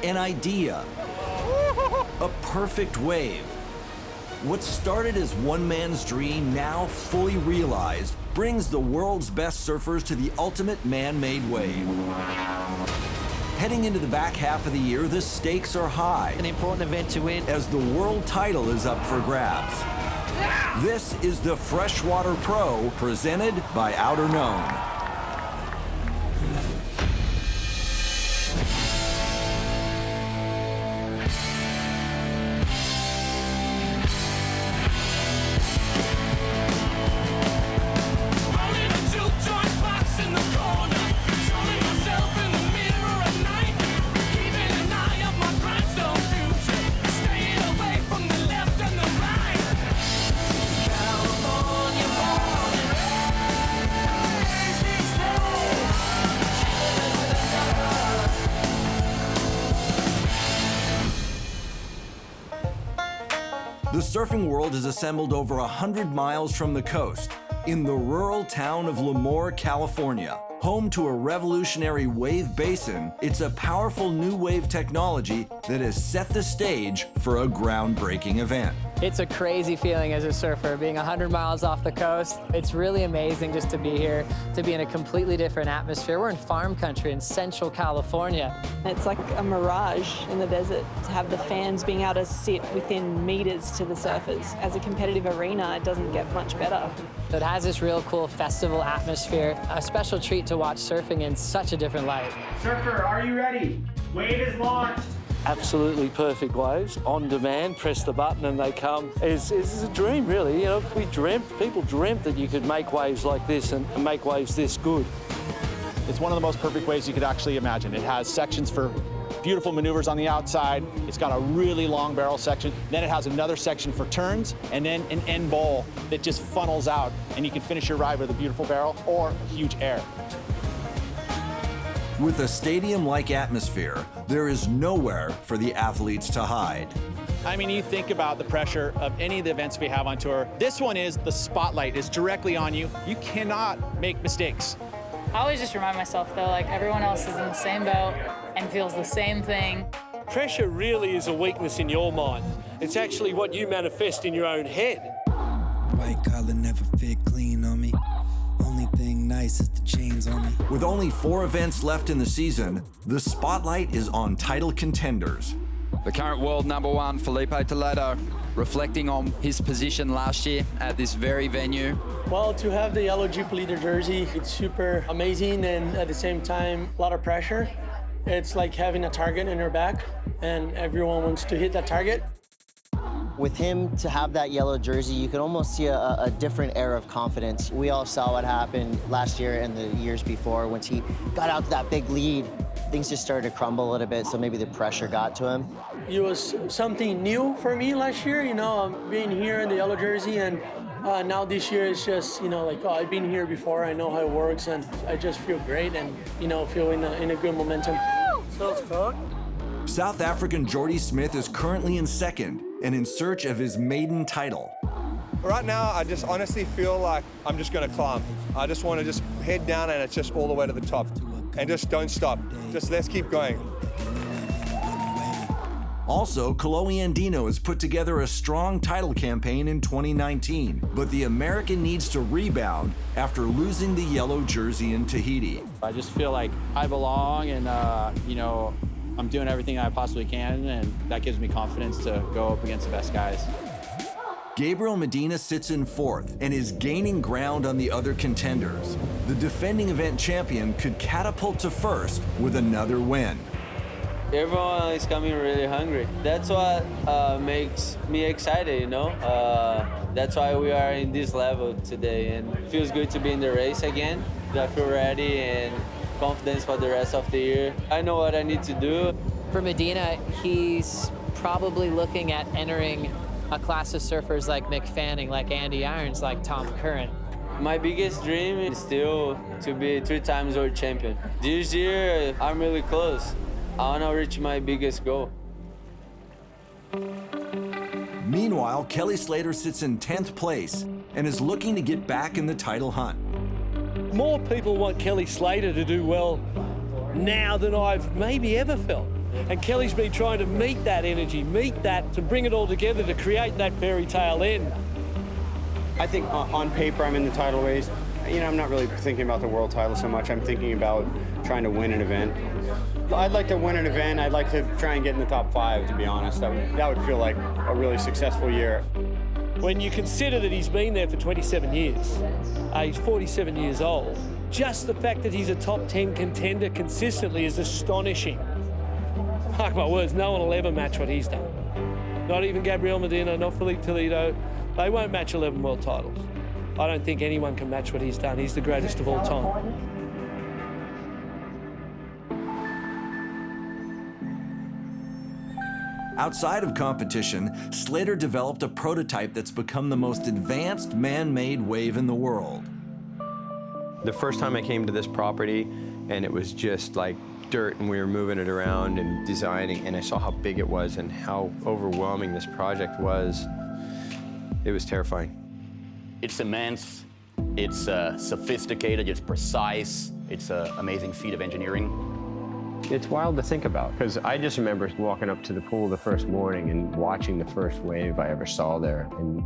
An idea. A perfect wave. What started as one man's dream, now fully realized, brings the world's best surfers to the ultimate man-made wave. Heading into the back half of the year, the stakes are high. An important event to win, as the world title is up for grabs. This is the Freshwater Pro, presented by Outer Known. The surfing world is assembled over 100 miles from the coast in the rural town of Lemoore, California. Home to a revolutionary wave basin, it's a powerful new wave technology that has set the stage for a groundbreaking event. It's a crazy feeling as a surfer, being 100 miles off the coast. It's really amazing just to be here, to be in a completely different atmosphere. We're in farm country in Central California. It's like a mirage in the desert, to have the fans being able to sit within meters to the surfers. As a competitive arena, it doesn't get much better. It has this real cool festival atmosphere, a special treat to watch surfing in such a different light. Surfer, are you ready? Wave is launched. Absolutely perfect waves, on demand, press the button and they come. It's a dream, really. You know, people dreamt that you could make waves like this and make waves this good. It's one of the most perfect waves you could actually imagine. It has sections for beautiful maneuvers on the outside. It's got a really long barrel section. Then it has another section for turns, and then an end bowl that just funnels out, and you can finish your ride with a beautiful barrel or a huge air. With a stadium-like atmosphere, there is nowhere for the athletes to hide. I mean, you think about the pressure of any of the events we have on tour. This one is the spotlight is directly on you. You cannot make mistakes. I always just remind myself, though, like everyone else is in the same boat and feels the same thing. Pressure really is a weakness in your mind. It's actually what you manifest in your own head. White collar never fit clean on me. Only thing nice is the chains on me. With only 4 events left in the season, the spotlight is on title contenders. The current world #1, Filipe Toledo, reflecting on his position last year at this very venue. Well, to have the yellow Jeep leader jersey, it's super amazing, and at the same time, a lot of pressure. It's like having a target in your back, and everyone wants to hit that target. With him to have that yellow jersey, you can almost see a different air of confidence. We all saw what happened last year and the years before. Once he got out to that big lead, things just started to crumble a little bit, so maybe the pressure got to him. It was something new for me last year, you know, being here in the yellow jersey, and now this year it's just, you know, like, oh, I've been here before, I know how it works, and I just feel great and, you know, feel in a good momentum. So it's good. South African Jordy Smith is currently in second and in search of his maiden title. Right now, I just honestly feel like I'm just gonna climb. I just wanna just head down and it's just all the way to the top. And just don't stop. Just let's keep going. Also, Chloe Andino has put together a strong title campaign in 2019, but the American needs to rebound after losing the yellow jersey in Tahiti. I just feel like I belong, and you know, I'm doing everything I possibly can, and that gives me confidence to go up against the best guys. Gabriel Medina sits in 4th and is gaining ground on the other contenders. The defending event champion could catapult to 1st with another win. Everyone is coming really hungry. That's what makes me excited, you know? That's why we are in this level today, and it feels good to be in the race again. I feel ready and confidence for the rest of the year. I know what I need to do. For Medina, he's probably looking at entering a class of surfers like Mick Fanning, like Andy Irons, like Tom Curran. My biggest dream is still to be 3 times world champion. This year, I'm really close. I want to reach my biggest goal. Meanwhile, Kelly Slater sits in 10th place and is looking to get back in the title hunt. More people want Kelly Slater to do well now than I've maybe ever felt. And Kelly's been trying to meet that energy, to bring it all together to create that fairy tale end. I think on paper I'm in the title race. You know, I'm not really thinking about the world title so much. I'm thinking about trying to win an event. I'd like to win an event. I'd like to try and get in the top 5, to be honest. That would feel like a really successful year. When you consider that he's been there for 27 years, he's 47 years old, just the fact that he's a top 10 contender consistently is astonishing. Mark my words, no one will ever match what he's done. Not even Gabriel Medina, not Filipe Toledo. They won't match 11 world titles. I don't think anyone can match what he's done. He's the greatest of all time. Outside of competition, Slater developed a prototype that's become the most advanced man-made wave in the world. The first time I came to this property, and it was just like dirt, and we were moving it around and designing, and I saw how big it was and how overwhelming this project was. It was terrifying. It's immense, it's sophisticated, it's precise, it's an amazing feat of engineering. It's wild to think about, because I just remember walking up to the pool the first morning and watching the first wave I ever saw there and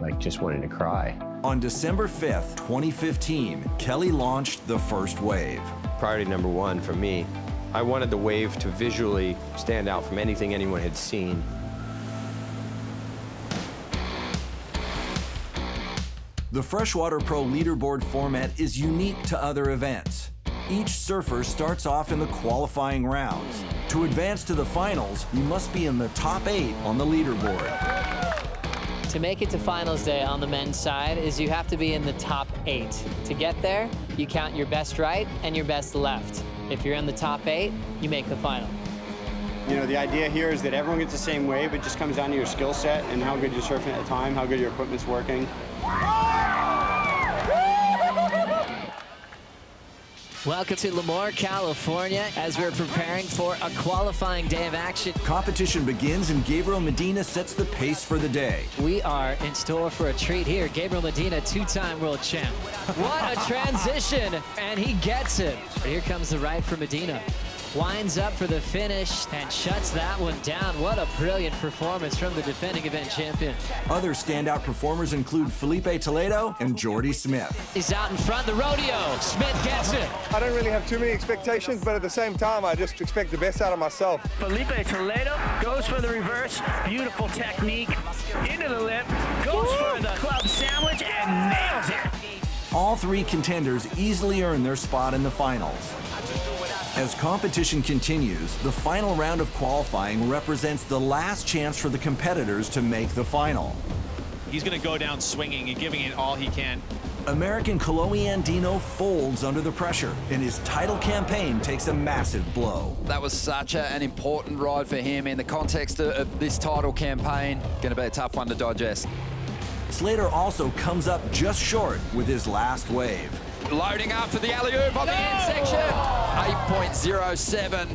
like just wanting to cry. On December 5th, 2015, Kelly launched the first wave. Priority number one for me, I wanted the wave to visually stand out from anything anyone had seen. The Freshwater Pro leaderboard format is unique to other events. Each surfer starts off in the qualifying rounds. To advance to the finals, you must be in the top 8 on the leaderboard. To make it to finals day on the men's side is you have to be in the top 8. To get there, you count your best right and your best left. If you're in the top 8, you make the final. You know, the idea here is that everyone gets the same wave. It just comes down to your skill set and how good you're surfing at the time, how good your equipment's working. Welcome to Lemoore, California, as we're preparing for a qualifying day of action. Competition begins and Gabriel Medina sets the pace for the day. We are in store for a treat here. Gabriel Medina, 2-time world champ. What a transition, and he gets it. Here comes the right for Medina. Winds up for the finish and shuts that one down. What a brilliant performance from the defending event champion. Other standout performers include Filipe Toledo and Jordy Smith. He's out in front, the rodeo. Smith gets it. I don't really have too many expectations, but at the same time, I just expect the best out of myself. Filipe Toledo goes for the reverse. Beautiful technique. Into the lip. Goes for the club sandwich and nails it. All 3 contenders easily earn their spot in the finals. As competition continues, the final round of qualifying represents the last chance for the competitors to make the final. He's going to go down swinging and giving it all he can. American Kolohe Andino folds under the pressure, and his title campaign takes a massive blow. That was such an important ride for him in the context of this title campaign. Going to be a tough one to digest. Slater also comes up just short with his last wave. Loading up for the alley-oop on the end section. 8.07.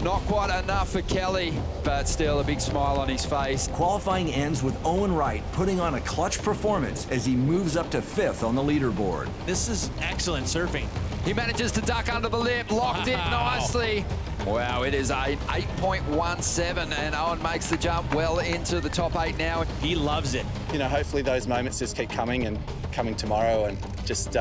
Not quite enough for Kelly, but still a big smile on his face. Qualifying ends with Owen Wright putting on a clutch performance as he moves up to 5th on the leaderboard. This is excellent surfing. He manages to duck under the lip, locked in nicely. Wow, it is a 8.17, and Owen makes the jump well into the top 8 now. He loves it. You know, hopefully those moments just keep coming and coming tomorrow, and just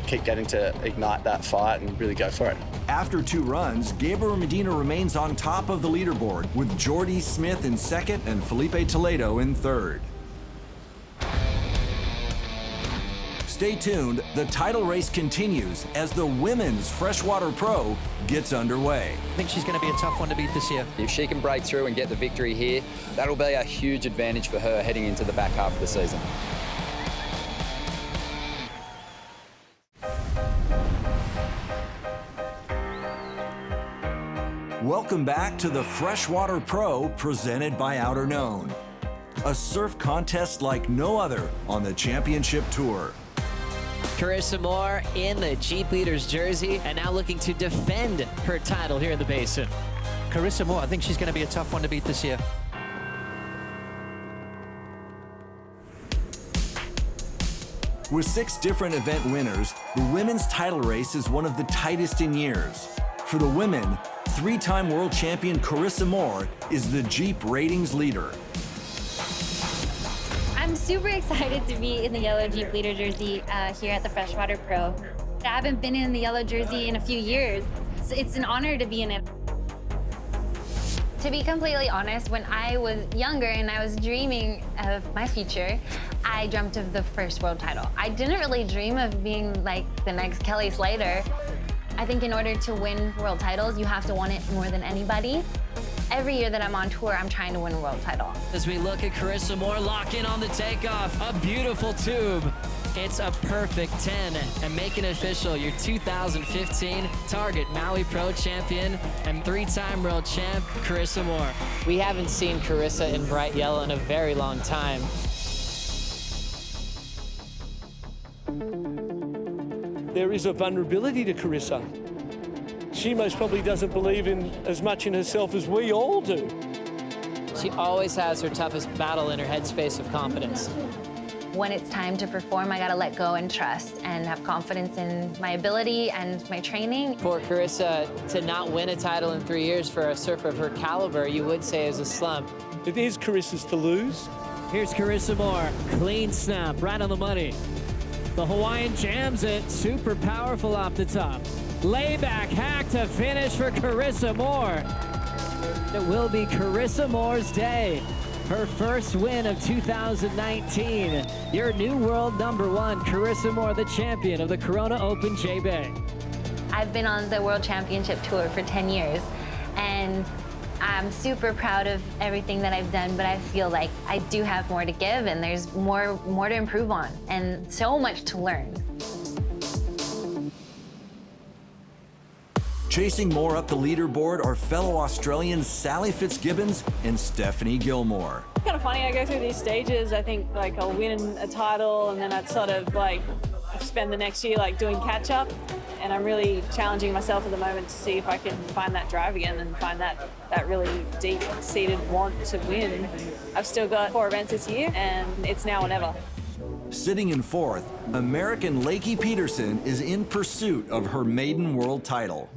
keep getting to ignite that fight and really go for it. After 2 runs, Gabriel Medina remains on top of the leaderboard with Jordy Smith in 2nd and Filipe Toledo in 3rd. Stay tuned, the title race continues as the women's Freshwater Pro gets underway. I think she's going to be a tough one to beat this year. If she can break through and get the victory here, that'll be a huge advantage for her heading into the back half of the season. Welcome back to the Freshwater Pro presented by Outerknown. A surf contest like no other on the championship tour. Carissa Moore in the Jeep Leaders jersey and now looking to defend her title here in the Basin. Carissa Moore, I think she's going to be a tough one to beat this year. With 6 different event winners, the women's title race is one of the tightest in years. For the women, Three-time world champion Carissa Moore is the Jeep ratings leader. I'm super excited to be in the yellow Jeep leader jersey here at the Freshwater Pro. I haven't been in the yellow jersey in a few years. So it's an honor to be in it. To be completely honest, when I was younger and I was dreaming of my future, I dreamt of the first world title. I didn't really dream of being like the next Kelly Slater. I think in order to win world titles, you have to want it more than anybody. Every year that I'm on tour, I'm trying to win a world title. As we look at Carissa Moore lock in on the takeoff, a beautiful tube. It's a perfect 10, and make it official, your 2015 Target Maui Pro champion and three-time world champ, Carissa Moore. We haven't seen Carissa in bright yellow in a very long time. There is a vulnerability to Carissa. She most probably doesn't believe in as much in herself as we all do. She always has her toughest battle in her headspace of confidence. When it's time to perform, I gotta let go and trust and have confidence in my ability and my training. For Carissa to not win a title in 3 years for a surfer of her caliber, you would say is a slump. It is Carissa's to lose. Here's Carissa Moore, clean snap, right on the money. The Hawaiian jams it, super powerful off the top. Layback hack to finish for Carissa Moore. It will be Carissa Moore's day. Her first win of 2019. Your new world #1, Carissa Moore, the champion of the Corona Open J-Bay. I've been on the World Championship Tour for 10 years, and I'm super proud of everything that I've done, but I feel like I do have more to give, and there's more to improve on, and so much to learn. Chasing Moore up the leaderboard are fellow Australians Sally Fitzgibbons and Stephanie Gilmore. It's kind of funny, I go through these stages. I think like I'll win a title and then I'd sort of like spend the next year like doing catch up. And I'm really challenging myself at the moment to see if I can find that drive again and find that really deep-seated want to win. I've still got 4 events this year and it's now or never. Sitting in 4th, American Lakey Peterson is in pursuit of her maiden world title.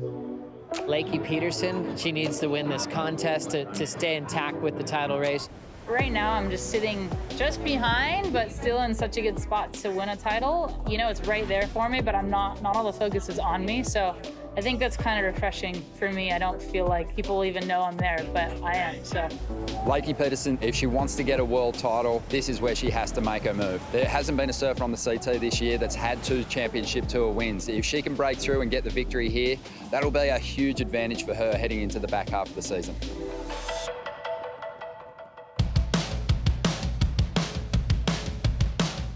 Lakey Peterson, she needs to win this contest to stay intact with the title race. Right now, I'm just sitting just behind, but still in such a good spot to win a title. You know, it's right there for me, but not all the focus is on me. So I think that's kind of refreshing for me. I don't feel like people even know I'm there, but I am, so. Lakey Peterson, if she wants to get a world title, this is where she has to make her move. There hasn't been a surfer on the CT this year that's had 2 championship tour wins. If she can break through and get the victory here, that'll be a huge advantage for her heading into the back half of the season.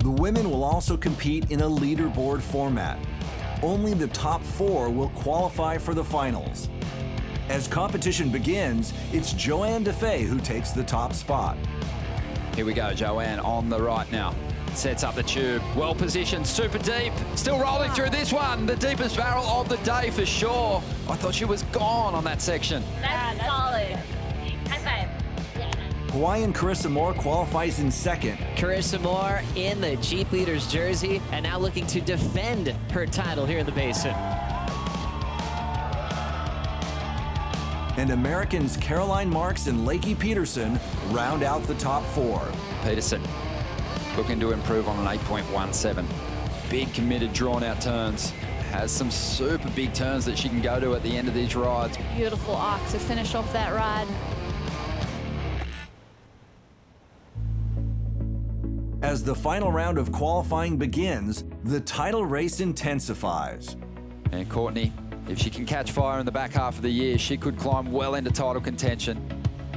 The women will also compete in a leaderboard format. Only the top 4 will qualify for the finals. As competition begins, it's Joanne DeFay who takes the top spot. Here we go, Joanne on the right now. Sets up the tube, well positioned, super deep, still rolling through this one, the deepest barrel of the day for sure. I thought she was gone on that section. That's solid. High five. Hawaiian Carissa Moore qualifies in 2nd. Carissa Moore in the Jeep Leaders jersey and now looking to defend her title here in the Basin. And Americans Caroline Marks and Lakey Peterson round out the top 4. Peterson looking to improve on an 8.17. Big committed drawn out turns. Has some super big turns that she can go to at the end of these rides. Beautiful arc to finish off that ride. As the final round of qualifying begins, the title race intensifies. And Courtney, if she can catch fire in the back half of the year, she could climb well into title contention.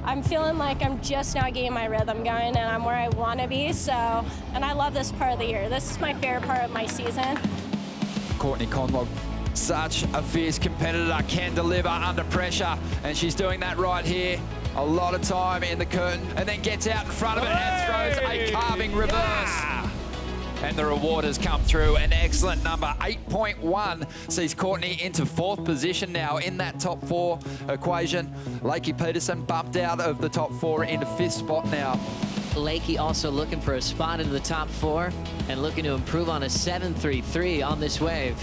I'm feeling like I'm just now getting my rhythm going and I'm where I want to be, and I love this part of the year. This is my favorite part of my season. Courtney Conlog, such a fierce competitor, can deliver under pressure, and she's doing that right here. A lot of time in the curtain, and then gets out in front of it and throws a carving reverse. Yeah. And the reward has come through. An excellent number, 8.1, sees Courtney into 4th position now in that top 4 equation. Lakey Peterson bumped out of the top 4 into 5th spot now. Lakey also looking for a spot into the top 4 and looking to improve on a 7.33 on this wave.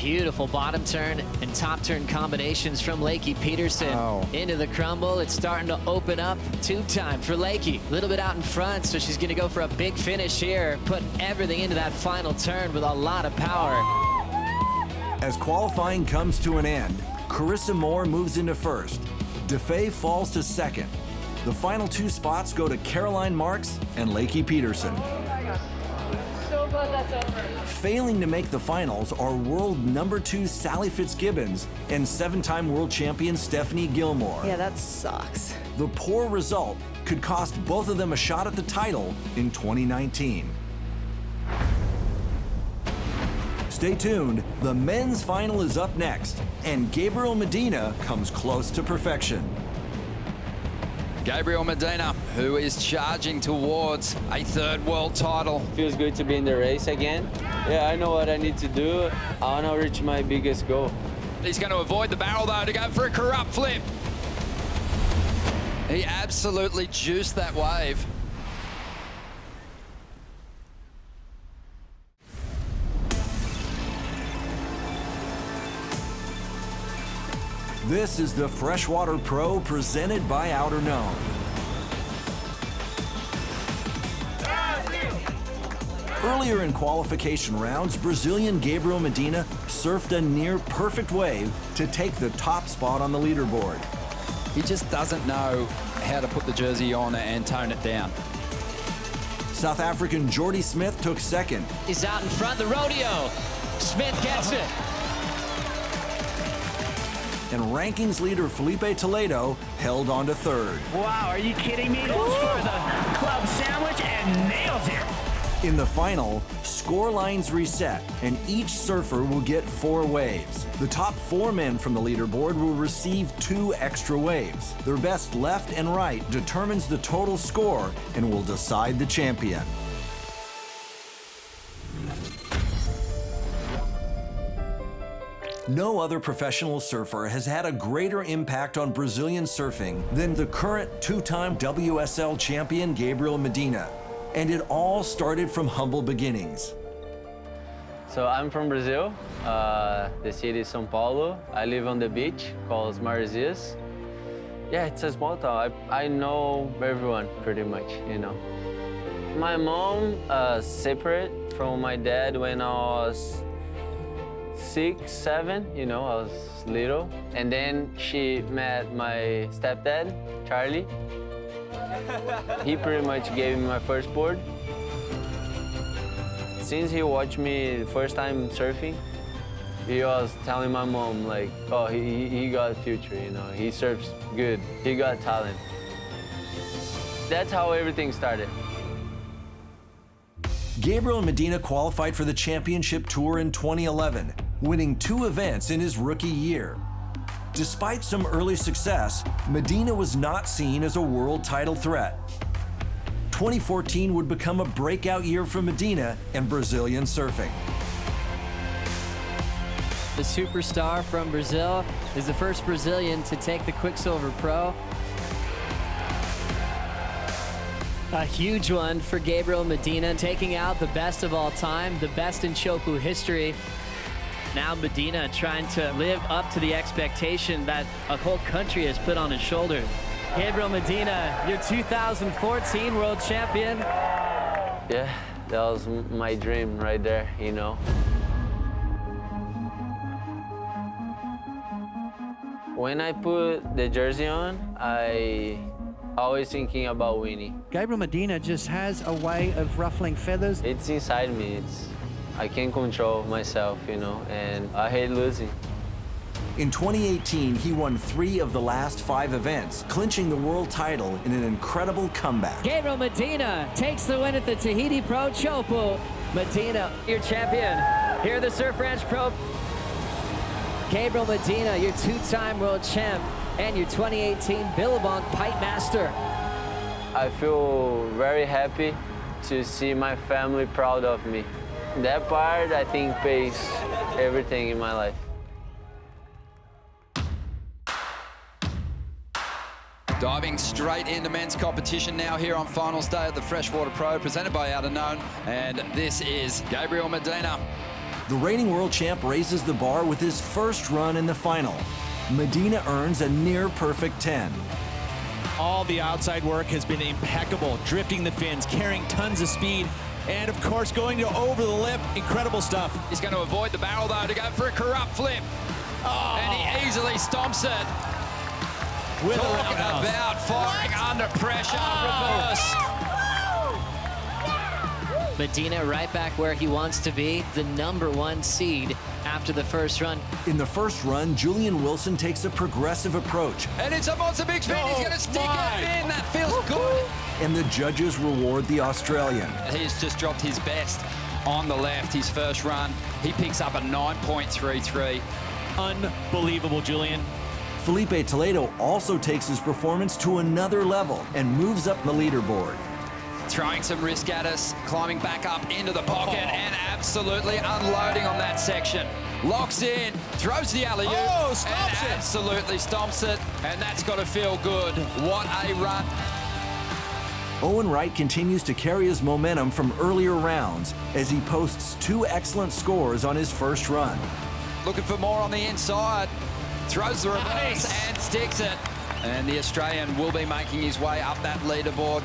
Beautiful bottom turn and top turn combinations from Lakey Peterson. Into the crumble. It's starting to open up. Tube time for Lakey. A little bit out in front, so she's going to go for a big finish here. Put everything into that final turn with a lot of power. As qualifying comes to an end, Carissa Moore moves into first. DeFay falls to second. The final 2 spots go to Caroline Marks and Lakey Peterson. So glad that's over. Failing to make the finals are world number 2 Sally Fitzgibbons and 7-time world champion Stephanie Gilmore. Yeah, that sucks. The poor result could cost both of them a shot at the title in 2019. Stay tuned, the men's final is up next, and Gabriel Medina comes close to perfection. Gabriel Medina, who is charging towards a 3rd world title. Feels good to be in the race again. Yeah, I know what I need to do. I want to reach my biggest goal. He's going to avoid the barrel, though, to go for a corrupt flip. He absolutely juiced that wave. This is the Freshwater Pro presented by Outer Known. Earlier in qualification rounds, Brazilian Gabriel Medina surfed a near perfect wave to take the top spot on the leaderboard. He just doesn't know how to put the jersey on and tone it down. South African Jordy Smith took second. He's out in front, the rodeo. Smith gets it. And rankings leader Filipe Toledo held on to third. Wow, are you kidding me? Goes for the club sandwich and nails it. In the final, score lines reset, and each surfer will get 4 waves. The top 4 men from the leaderboard will receive 2 extra waves. Their best left and right determines the total score and will decide the champion. No other professional surfer has had a greater impact on Brazilian surfing than the current 2-time WSL champion Gabriel Medina. And it all started from humble beginnings. So I'm from Brazil. The city is São Paulo. I live on the beach called Marzias. Yeah, it's a small town. I know everyone pretty much, you know. My mom separate from my dad when I was 6, 7, you know, I was little. And then she met my stepdad, Charlie. He pretty much gave me my first board. Since he watched me first time surfing, he was telling my mom like, oh, he got a future, you know, he surfs good, he got talent. That's how everything started. Gabriel Medina qualified for the championship tour in 2011, winning 2 events in his rookie year. Despite some early success, Medina was not seen as a world title threat. 2014 would become a breakout year for Medina and Brazilian surfing. The superstar from Brazil is the first Brazilian to take the Quicksilver Pro. A huge one for Gabriel Medina, taking out the best of all time, the best in Chopu history. Now Medina trying to live up to the expectation that a whole country has put on his shoulders. Gabriel Medina, your 2014 world champion. Yeah, that was my dream right there, you know. When I put the jersey on, I always thinking about winning. Gabriel Medina just has a way of ruffling feathers. It's inside me. I can't control myself, you know, and I hate losing. In 2018, he won 3 of the last 5 events, clinching the world title in an incredible comeback. Gabriel Medina takes the win at the Tahiti Pro Chopu. Medina, your champion. Here at the Surf Ranch Pro. Gabriel Medina, your 2-time world champ and your 2018 Billabong Pipe Master. I feel very happy to see my family proud of me. That part, I think, pays everything in my life. Diving straight into men's competition now here on finals day at the Freshwater Pro, presented by Outer Known. And this is Gabriel Medina. The reigning world champ raises the bar with his first run in the final. Medina earns a near-perfect 10. All the outside work has been impeccable, drifting the fins, carrying tons of speed, and of course going to over the lip. Incredible stuff. He's going to avoid the barrel though to go for a corrupt flip. Oh. And he easily stomps it. With Talking about firing under pressure, reverse. Medina right back where he wants to be, the #1 seed after the first run. In the first run, Julian Wilson takes a progressive approach. And it's a monster big spin. He's going to stick it in. That feels good. And the judges reward the Australian. He's just dropped his best on the left, his first run. He picks up a 9.33. Unbelievable, Julian. Filipe Toledo also takes his performance to another level and moves up the leaderboard. Throwing some risk at us, climbing back up into the pocket and absolutely unloading on that section. Locks in, throws the alley-oop, and absolutely stomps it, and that's got to feel good. What a run. Owen Wright continues to carry his momentum from earlier rounds as he posts 2 excellent scores on his first run. Looking for more on the inside, throws the reverse and sticks it. And the Australian will be making his way up that leaderboard.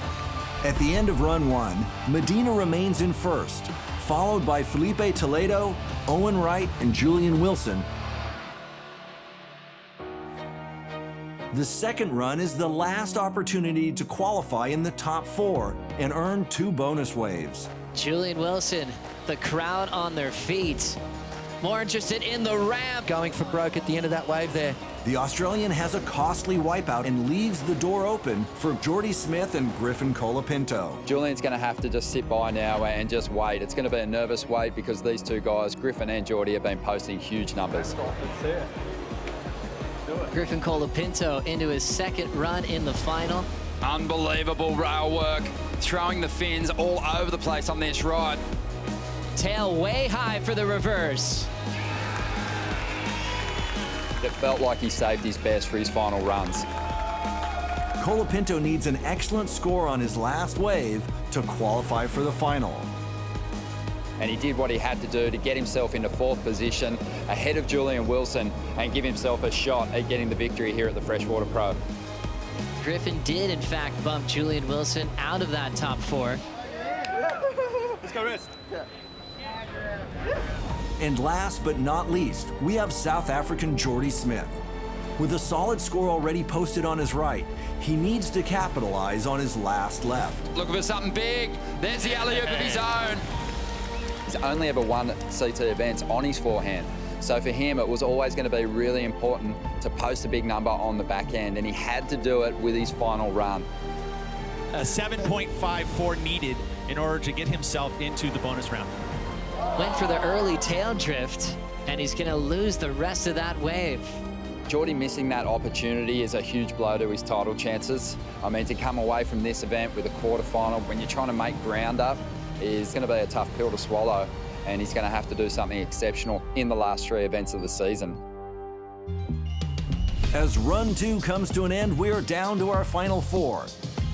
At the end of run 1, Medina remains in first, followed by Filipe Toledo, Owen Wright, and Julian Wilson. The second run is the last opportunity to qualify in the top 4 and earn 2 bonus waves. Julian Wilson, the crowd on their feet. More interested in the ramp. Going for broke at the end of that wave there. The Australian has a costly wipeout and leaves the door open for Jordy Smith and Griffin Colapinto. Julian's going to have to just sit by now and just wait. It's going to be a nervous wait because these two guys, Griffin and Jordy, have been posting huge numbers. Griffin Colapinto into his second run in the final. Unbelievable rail work, throwing the fins all over the place on this ride. Tail way high for the reverse. It felt like he saved his best for his final runs. Colapinto needs an excellent score on his last wave to qualify for the final. And he did what he had to do to get himself into 4th position ahead of Julian Wilson and give himself a shot at getting the victory here at the Freshwater Pro. Griffin did, in fact, bump Julian Wilson out of that top 4. Let's go, Riz. And last but not least, we have South African Jordy Smith. With a solid score already posted on his right, he needs to capitalize on his last left. Looking for something big. There's the alley-oop of his own. He's only ever won CT events on his forehand. So for him, it was always going to be really important to post a big number on the back end, and he had to do it with his final run. A 7.54 needed in order to get himself into the bonus round. Went for the early tail drift, and he's going to lose the rest of that wave. Jordy missing that opportunity is a huge blow to his title chances. I mean, to come away from this event with a quarterfinal when you're trying to make ground up is going to be a tough pill to swallow, and he's going to have to do something exceptional in the last 3 events of the season. As run 2 comes to an end, we are down to our final 4.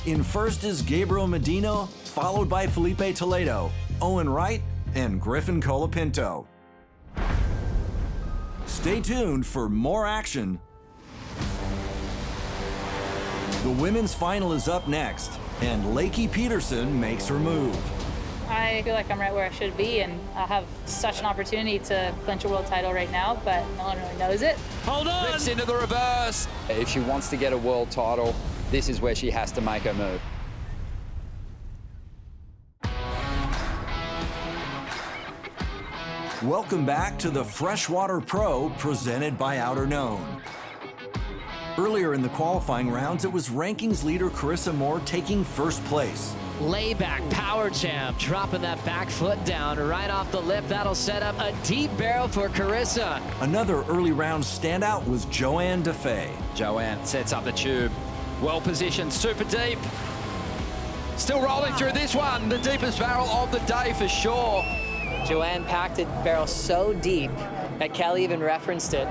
In first is Gabriel Medina, followed by Filipe Toledo, Owen Wright, and Griffin Colapinto. Stay tuned for more action. The women's final is up next, and Lakey Peterson makes her move. I feel like I'm right where I should be, and I have such an opportunity to clinch a world title right now, but no one really knows it. Hold on! Flips into the reverse. If she wants to get a world title, this is where she has to make her move. Welcome back to the Freshwater Pro presented by Outerknown. Earlier in the qualifying rounds, it was rankings leader Carissa Moore taking first place. Layback power jam, dropping that back foot down right off the lip. That'll set up a deep barrel for Carissa. Another early round standout was Joanne DeFay. Joanne sets up the tube. Well positioned, super deep. Still rolling through this one. The deepest barrel of the day for sure. Joanne packed it barrel so deep that Kelly even referenced it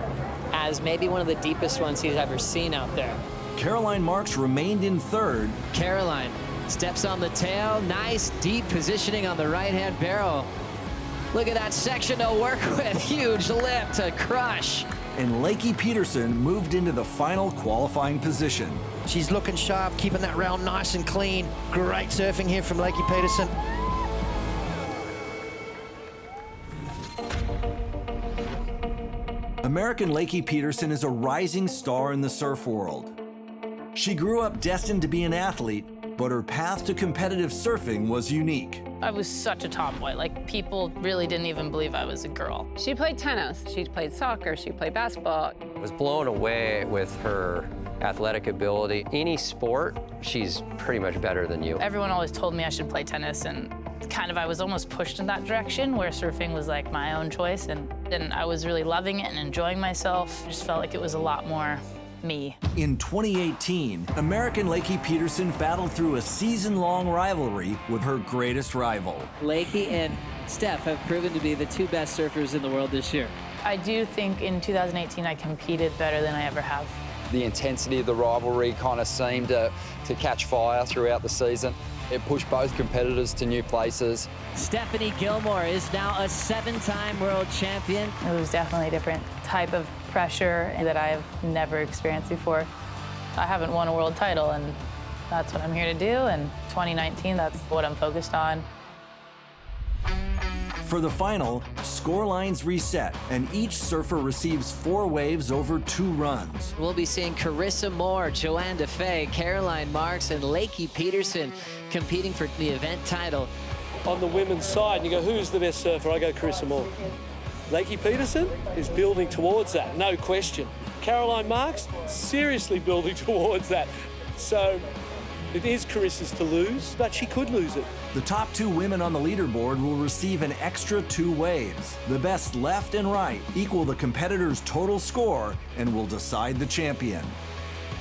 as maybe one of the deepest ones he's ever seen out there. Caroline Marks remained in third. Caroline steps on the tail. Nice deep positioning on the right-hand barrel. Look at that section to work with. Huge lip to crush. And Lakey Peterson moved into the final qualifying position. She's looking sharp, keeping that round nice and clean. Great surfing here from Lakey Peterson. American Lakey Peterson is a rising star in the surf world. She grew up destined to be an athlete, but her path to competitive surfing was unique. I was such a tomboy. Like, people really didn't even believe I was a girl. She played tennis, she played soccer, she played basketball. I was blown away with her athletic ability. Any sport, she's pretty much better than you. Everyone always told me I should play tennis, and kind of I was almost pushed in that direction where surfing was like my own choice, and I was really loving it and enjoying myself. I just felt like it was a lot more me. In 2018, American Lakey Peterson battled through a season-long rivalry with her greatest rival. Lakey and Steph have proven to be the two best surfers in the world this year. I do think in 2018 I competed better than I ever have. The intensity of the rivalry kind of seemed to catch fire throughout the season. It pushed both competitors to new places. Stephanie Gilmore is now a 7-time world champion. It was definitely a different type of pressure that I've never experienced before. I haven't won a world title, and that's what I'm here to do, and 2019, that's what I'm focused on. For the final, score lines reset, and each surfer receives 4 waves over 2 runs. We'll be seeing Carissa Moore, Joanne DeFay, Caroline Marks, and Lakey Peterson competing for the event title. On the women's side, you go, who's the best surfer? I go Carissa Moore. Lakey Peterson is building towards that, no question. Caroline Marks, seriously building towards that. So it is Carissa's to lose, but she could lose it. The top 2 women on the leaderboard will receive an extra 2 waves. The best left and right equal the competitor's total score and will decide the champion.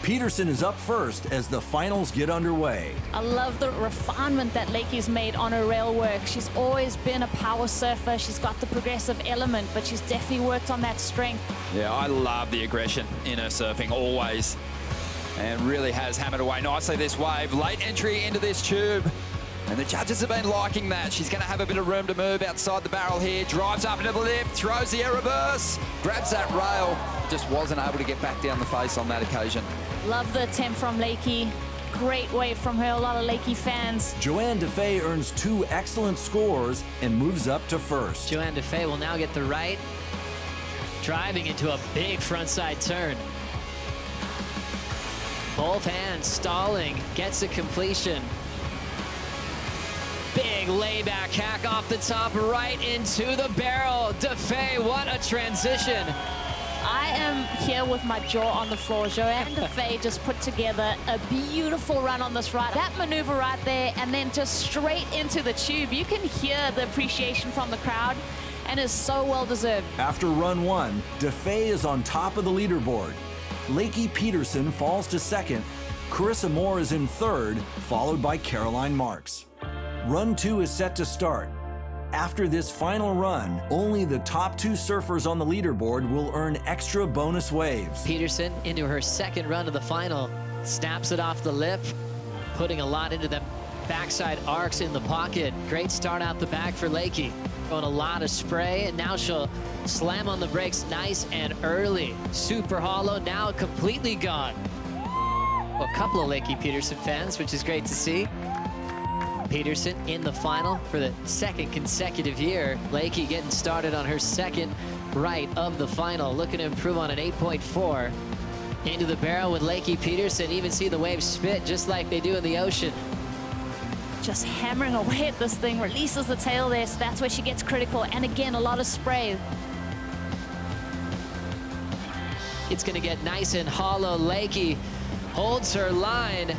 Peterson is up first as the finals get underway. I love the refinement that Lakey's made on her rail work. She's always been a power surfer. She's got the progressive element, but she's definitely worked on that strength. Yeah, I love the aggression in her surfing, always. And really has hammered away nicely this wave. Late entry into this tube. And the judges have been liking that. She's going to have a bit of room to move outside the barrel here. Drives up into the lip, throws the air reverse, grabs that rail. Just wasn't able to get back down the face on that occasion. Love the attempt from Lakey. Great wave from her, a lot of Lakey fans. Joanne DeFay earns 2 excellent scores and moves up to first. Joanne DeFay will now get the right, driving into a big frontside turn. Both hands stalling, gets a completion. Big layback hack off the top, right into the barrel. DeFay, what a transition. I am here with my jaw on the floor. Joanne DeFay just put together a beautiful run on this ride. That maneuver right there, and then just straight into the tube. You can hear the appreciation from the crowd, and it's so well deserved. After run 1, DeFay is on top of the leaderboard. Lakey Peterson falls to second. Carissa Moore is in third, followed by Caroline Marks. Run 2 is set to start. After this final run, only the top 2 surfers on the leaderboard will earn extra bonus waves. Peterson into her second run of the final, snaps it off the lip, putting a lot into the backside arcs in the pocket. Great start out the back for Lakey. Going a lot of spray, and now she'll slam on the brakes nice and early. Super hollow, now completely gone. A couple of Lakey Peterson fans, which is great to see. Peterson in the final for the 2nd consecutive year. Lakey getting started on her second right of the final, looking to improve on an 8.4. Into the barrel with Lakey Peterson. Even see the waves spit just like they do in the ocean. Just hammering away at this thing, releases the tail there, so that's where she gets critical. And again, a lot of spray. It's gonna get nice and hollow. Lakey holds her line.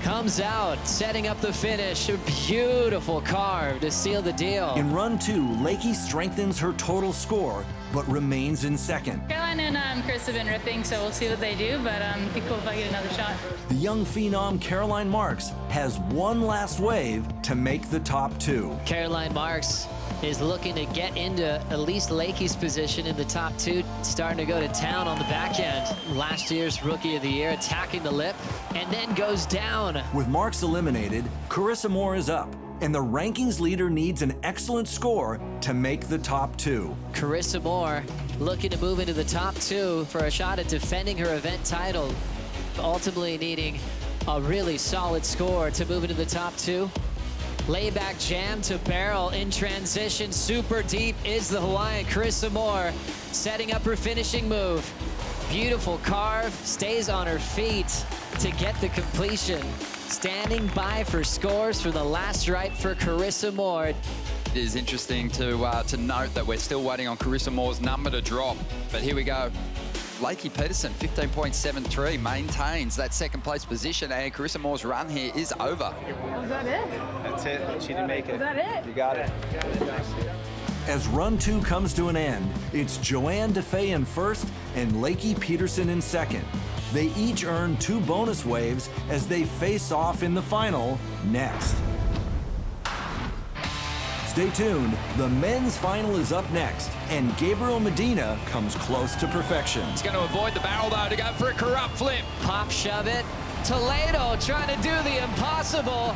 Comes out, setting up the finish. A beautiful carve to seal the deal. In run 2, Lakey strengthens her total score, but remains in second. Caroline and Chris have been ripping, so we'll see what they do, but it'd be cool if I get another shot. The young phenom Caroline Marks has 1 last wave to make the top 2. Caroline Marks is looking to get into at least Lakey's position in the top 2, starting to go to town on the back end. Last year's Rookie of the Year, attacking the lip, and then goes down. With Marks eliminated, Carissa Moore is up. and the rankings leader needs an excellent score to make the top 2. Carissa Moore looking to move into the top 2 for a shot at defending her event title, ultimately needing a really solid score to move into the top 2. Layback jam to barrel in transition. Super deep is the Hawaiian Carissa Moore, setting up her finishing move. Beautiful carve, stays on her feet to get the completion. Standing by for scores for the last right for Carissa Moore. It is interesting to note that we're still waiting on Carissa Moore's number to drop, but here we go. Lakey Peterson, 15.73, maintains that second place position, and Carissa Moore's run here is over. Was that it? That's it. She didn't make it. Was that it? You got it. As run 2 comes to an end, it's Joanne DeFay in first and Lakey Peterson in second. They each earn 2 bonus waves as they face off in the final next. Stay tuned, the men's final is up next, and Gabriel Medina comes close to perfection. He's going to avoid the barrel though to go for a corrupt flip. Pop shove it. Toledo trying to do the impossible.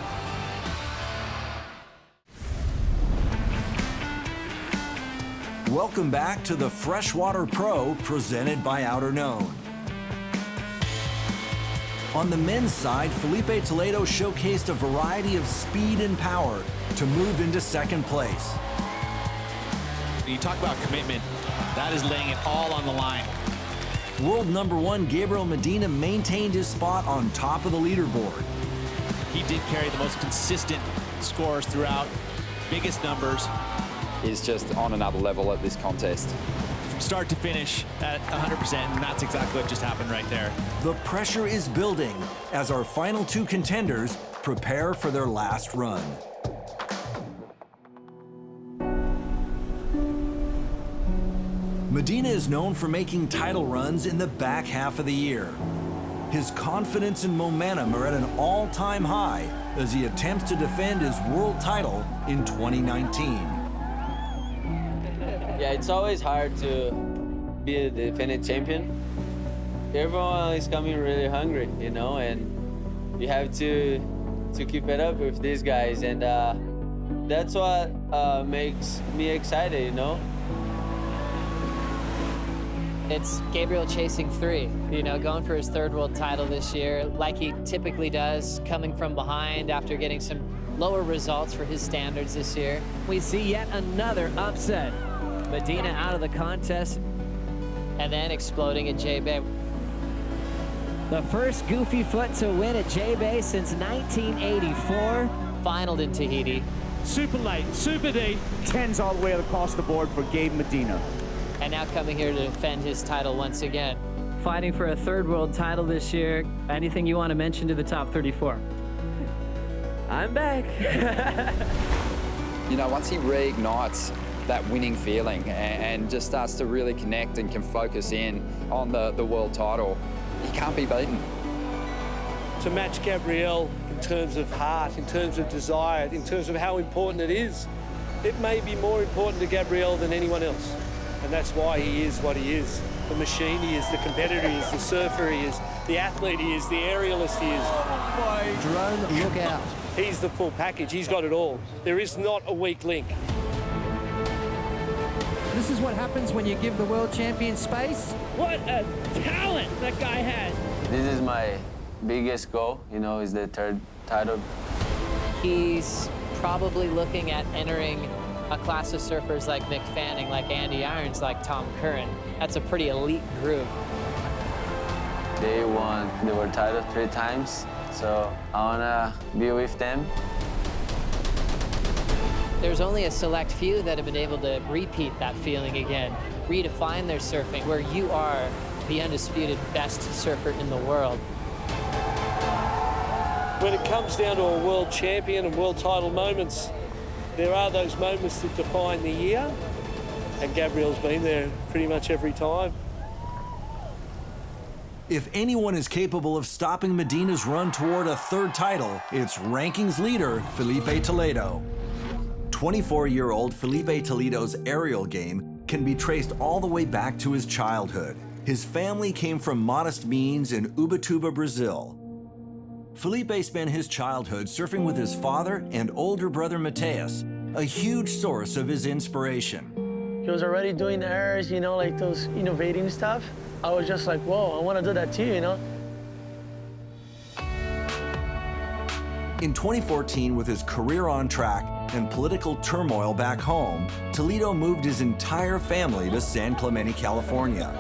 Welcome back to the Freshwater Pro presented by Outerknown. On the men's side, Filipe Toledo showcased a variety of speed and power to move into second place. When you talk about commitment, that is laying it all on the line. World number 1 Gabriel Medina maintained his spot on top of the leaderboard. He did carry the most consistent scores throughout, biggest numbers. He's just on another level at this contest. From start to finish at 100%, and that's exactly what just happened right there. The pressure is building as our final 2 contenders prepare for their last run. Medina is known for making title runs in the back half of the year. His confidence and momentum are at an all-time high as he attempts to defend his world title in 2019. Yeah, it's always hard to be a defending champion. Everyone is coming really hungry, you know, and you have to keep it up with these guys, and that's what makes me excited, you know. It's Gabriel chasing 3, you know, going for his 3rd world title this year, like he typically does, coming from behind after getting some lower results for his standards this year. We see yet another upset. Medina out of the contest. And then exploding at J-Bay. The first goofy foot to win at J-Bay since 1984. Finaled in Tahiti. Super late, super deep. 10s all the way across the board for Gabe Medina. And now coming here to defend his title once again. Fighting for a 3rd world title this year. Anything you want to mention to the top 34? I'm back. You know, once he reignites that winning feeling and just starts to really connect and can focus in on the world title, he can't be beaten. To match Gabrielle in terms of heart, in terms of desire, in terms of how important it is, it may be more important to Gabrielle than anyone else. And that's why he is what he is. The machine he is, the competitor he is, the surfer he is, the athlete he is, the aerialist he is. Drone, look out. He's the full package. He's got it all. There is not a weak link. This is what happens when you give the world champion space. What a talent that guy has. This is my biggest goal, you know, is the 3rd title. He's probably looking at entering a class of surfers like Mick Fanning, like Andy Irons, like Tom Curran. That's a pretty elite group. They won the world title 3 times, so I wanna be with them. There's only a select few that have been able to repeat that feeling again, redefine their surfing, where you are the undisputed best surfer in the world. When it comes down to a world champion and world title moments, there are those moments that define the year, and Gabrielle's been there pretty much every time. If anyone is capable of stopping Medina's run toward a 3rd title, it's rankings leader Filipe Toledo. 24-year-old Filipe Toledo's aerial game can be traced all the way back to his childhood. His family came from modest means in Ubatuba, Brazil. Filipe spent his childhood surfing with his father and older brother Mateus, a huge source of his inspiration. He was already doing airs, you know, like those innovating stuff. I was just like, whoa, I want to do that too, you know? In 2014, with his career on track and political turmoil back home, Toledo moved his entire family to San Clemente, California.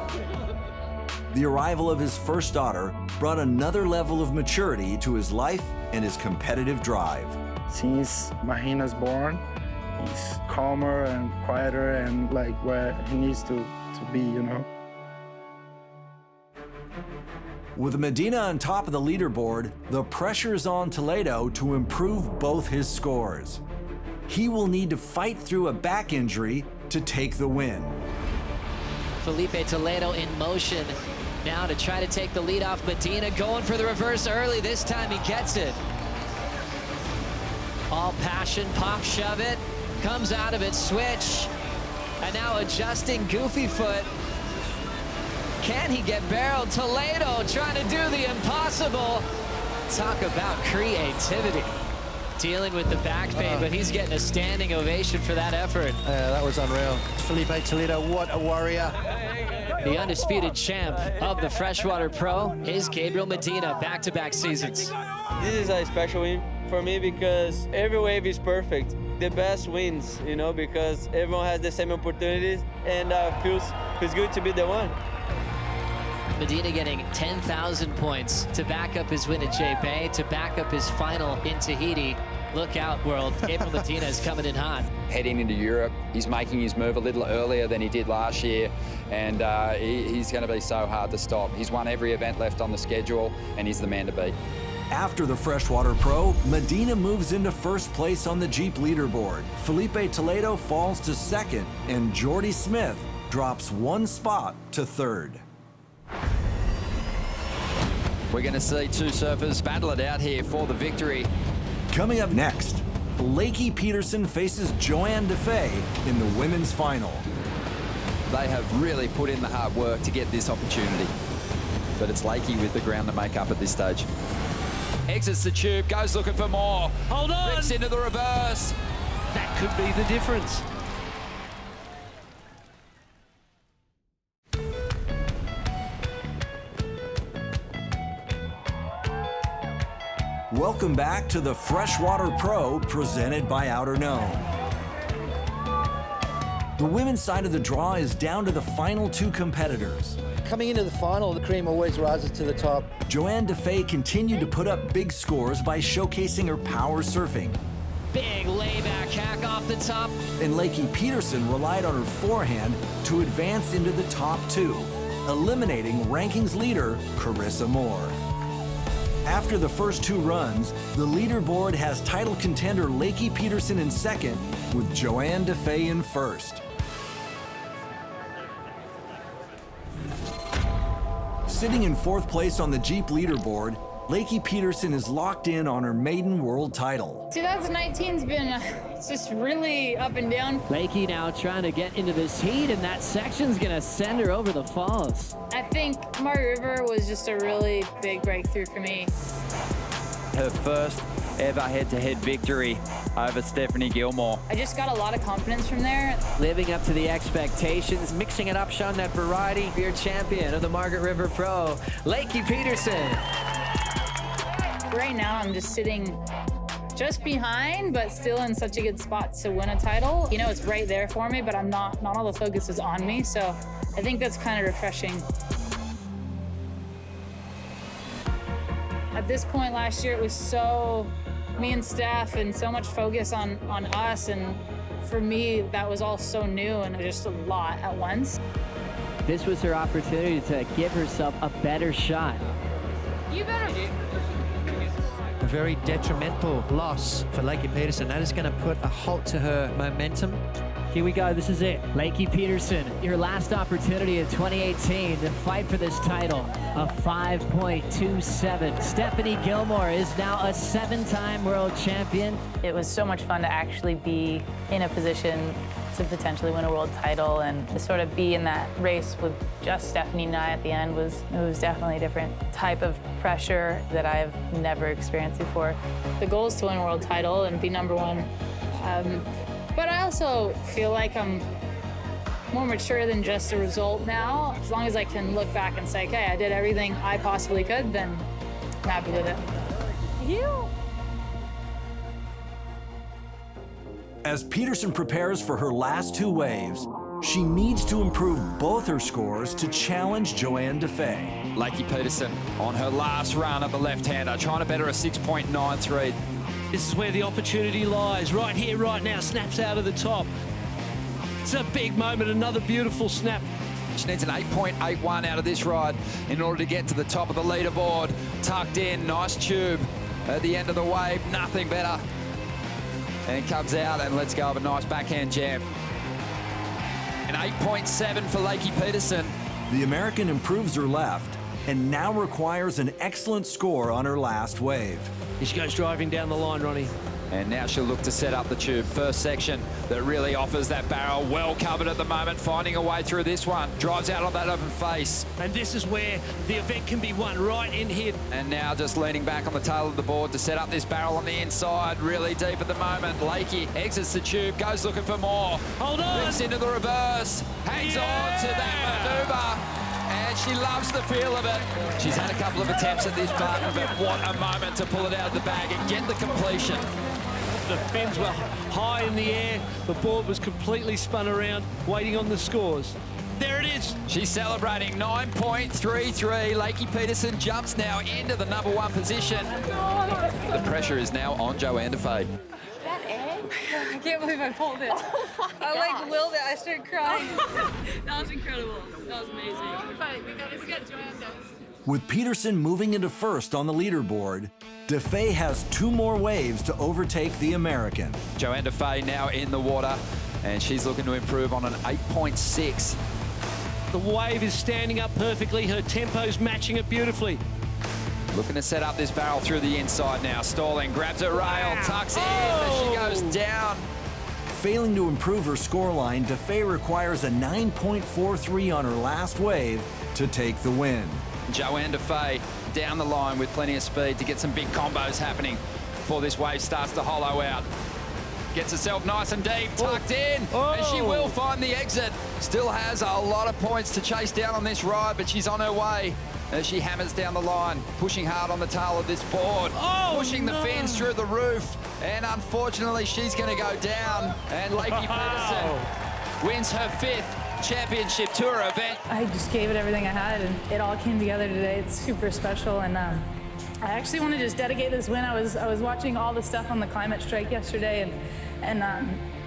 The arrival of his first daughter brought another level of maturity to his life and his competitive drive. Since Mahina's born, he's calmer and quieter and like where he needs to be, you know. With Medina on top of the leaderboard, the pressure is on Toledo to improve both his scores. He will need to fight through a back injury to take the win. Filipe Toledo in motion now to try to take the lead off Medina, going for the reverse early. This time he gets it. All passion, pop, shove it, comes out of it, switch, and now adjusting goofy foot. Can he get barreled? Toledo trying to do the impossible. Talk about creativity. Dealing with the back pain, but he's getting a standing ovation for that effort. Yeah, that was unreal. Filipe Toledo, what a warrior. The undisputed champ of the Freshwater Pro is Gabriel Medina, back-to-back seasons. This is a special win for me because every wave is perfect. The best wins, you know, because everyone has the same opportunities, and feels good to be the one. Medina getting 10,000 points to back up his win at J-Bay, to back up his final in Tahiti. Look out, world. Gabriel Medina is coming in hot. Heading into Europe, he's making his move a little earlier than he did last year, and he's going to be so hard to stop. He's won every event left on the schedule, and he's the man to beat. After the Freshwater Pro, Medina moves into first place on the Jeep leaderboard. Filipe Toledo falls to second, and Jordy Smith drops one spot to third. We're going to see two surfers battle it out here for the victory. Coming up next, Lakey Peterson faces Joanne DeFay in the women's final. They have really put in the hard work to get this opportunity. But it's Lakey with the ground to make up at this stage. Exits the tube, goes looking for more. Hold on! Rips into the reverse. That could be the difference. Welcome back to the Freshwater Pro, presented by Outer Known. The women's side of the draw is down to the final two competitors. Coming into the final, the cream always rises to the top. Joanne DeFay continued to put up big scores by showcasing her power surfing. Big layback hack off the top. And Lakey Peterson relied on her forehand to advance into the top two, eliminating rankings leader Carissa Moore. After the first two runs, the leaderboard has title contender Lakey Peterson in second, with Joanne DeFay in first. Sitting in fourth place on the Jeep leaderboard, Lakey Peterson is locked in on her maiden world title. 2019's been just really up and down. Lakey now trying to get into this heat, and that section's gonna send her over the falls. I think Murray River was just a really big breakthrough for me. Her first ever head-to-head victory over Stephanie Gilmore. I just got a lot of confidence from there. Living up to the expectations, mixing it up, showing that variety. Your champion of the Margaret River Pro, Lakey Peterson. Right now, I'm just sitting just behind, but still in such a good spot to win a title. You know, it's right there for me, but not all the focus is on me, so I think that's kind of refreshing. At this point last year, it was so me and Steph and so much focus on us, and for me, that was all so new and just a lot at once. This was her opportunity to give herself a better shot. You better. A very detrimental loss for Lakey Peterson. That is going to put a halt to her momentum. Here we go, this is it. Lakey Peterson, your last opportunity in 2018 to fight for this title, a 5.27. Stephanie Gilmore is now a 7-time world champion. It was so much fun to actually be in a position to potentially win a world title, and to sort of be in that race with just Stephanie and I at the end was definitely a different type of pressure that I've never experienced before. The goal is to win a world title and be #1. But I also feel like I'm more mature than just a result now. As long as I can look back and say, okay, I did everything I possibly could, then I'm happy with it. As Peterson prepares for her last 2 waves, she needs to improve both her scores to challenge Joanne Defay. Lakey Peterson on her last run at the left-hander, trying to better a 6.93. This is where the opportunity lies, right here, right now. Snaps out of the top. It's a big moment, another beautiful snap. She needs an 8.81 out of this ride in order to get to the top of the leaderboard. Tucked in, nice tube at the end of the wave, nothing better. And comes out and lets go of a nice backhand jam. An 8.7 for Lakey Peterson. The American improves her left and now requires an excellent score on her last wave. Here she goes driving down the line, Ronnie. And now she'll look to set up the tube. First section that really offers that barrel. Well covered at the moment, finding a way through this one. Drives out on that open face. And this is where the event can be won, right in here. And now just leaning back on the tail of the board to set up this barrel on the inside. Really deep at the moment. Lakey exits the tube, goes looking for more. Hold on. Flips into the reverse. Hangs on to that maneuver. And she loves the feel of it. She's had a couple of attempts at this button, but what a moment to pull it out of the bag and get the completion. The fins were high in the air. The board was completely spun around, waiting on the scores. There it is. She's celebrating 9.33. Lakey Peterson jumps now into the #1 position. The pressure is now on Joanne Defay. That egg? I can't believe I pulled it. I like willed it. I started crying. That was incredible. That was amazing. But we gotta get Joanne does. With Peterson moving into first on the leaderboard, Defay has 2 more waves to overtake the American. Joanne Defay now in the water, and she's looking to improve on an 8.6. The wave is standing up perfectly. Her tempo's matching it beautifully. Looking to set up this barrel through the inside now. Stalling, grabs a rail, tucks in, and she goes down. Failing to improve her scoreline, Defay requires a 9.43 on her last wave to take the win. Joanne Defay down the line with plenty of speed to get some big combos happening before this wave starts to hollow out. Gets herself nice and deep, tucked in, and she will find the exit. Still has a lot of points to chase down on this ride, but she's on her way as she hammers down the line, pushing hard on the tail of this board, pushing the fins through the roof, and unfortunately she's going to go down, and Lakey Peterson wins her 5th championship tour event. I just gave it everything I had, and it all came together today. It's super special, and I actually want to just dedicate this win. I was watching all the stuff on the climate strike yesterday, and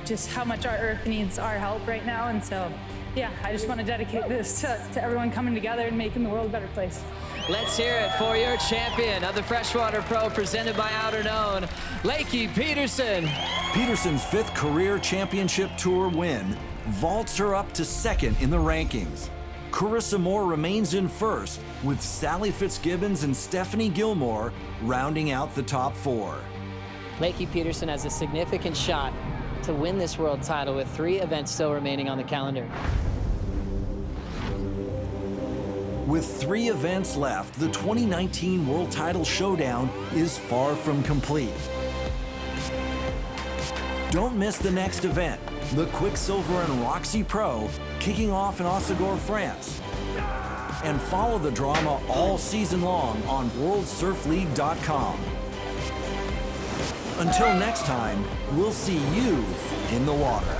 just how much our Earth needs our help right now, and so yeah, I just want to dedicate this to everyone coming together and making the world a better place. Let's hear it for your champion of the Freshwater Pro, presented by Outer Known, Lakey Peterson. Peterson's 5th career championship tour win vaults her up to 2nd in the rankings. Carissa Moore remains in 1st, with Sally Fitzgibbons and Stephanie Gilmore rounding out the top 4. Lakey Peterson has a significant shot to win this world title with 3 events still remaining on the calendar. With 3 events left, the 2019 World Title Showdown is far from complete. Don't miss the next event, the Quicksilver and Roxy Pro, kicking off in Osegor, France. And follow the drama all season long on WorldSurfLeague.com. Until next time, we'll see you in the water.